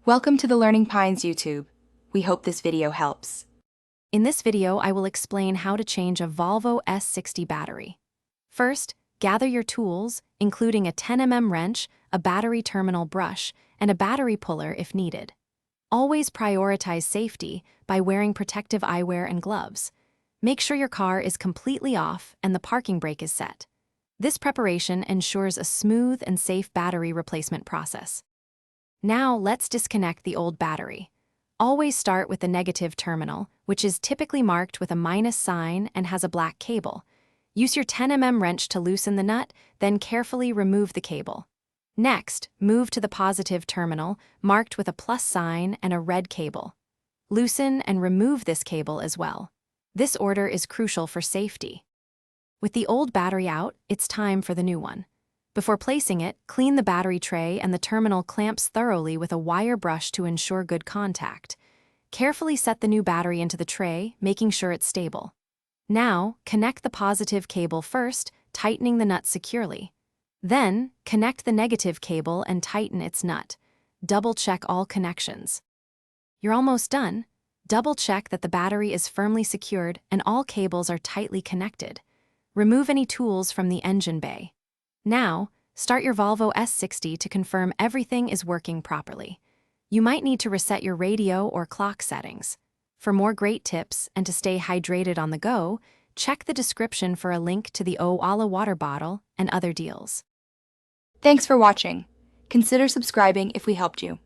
Welcome to the Learning Pines YouTube. We hope this video helps. In this video, I will explain how to change a Volvo S60 battery. First, gather your tools, including a 10 mm wrench, a battery terminal brush, and a battery puller if needed. Always prioritize safety by wearing protective eyewear and gloves. Make sure your car is completely off and the parking brake is set. This preparation ensures a smooth and safe battery replacement process. Now let's disconnect the old battery. Always start with the negative terminal, which is typically marked with a minus sign and has a black cable. Use your 10 mm wrench to loosen the nut, then carefully remove the cable. Next, move to the positive terminal, marked with a plus sign and a red cable. Loosen and remove this cable as well. This order is crucial for safety. With the old battery out, it's time for the new one. Before placing it, clean the battery tray and the terminal clamps thoroughly with a wire brush to ensure good contact. Carefully set the new battery into the tray, making sure it's stable. Now, connect the positive cable first, tightening the nut securely. Then, connect the negative cable and tighten its nut. Double-check all connections. You're almost done. Double-check that the battery is firmly secured and all cables are tightly connected. Remove any tools from the engine bay. Now, start your Volvo S60 to confirm everything is working properly. You might need to reset your radio or clock settings. For more great tips and to stay hydrated on the go, check the description for a link to the Owala water bottle and other deals. Thanks for watching. Consider subscribing if we helped you.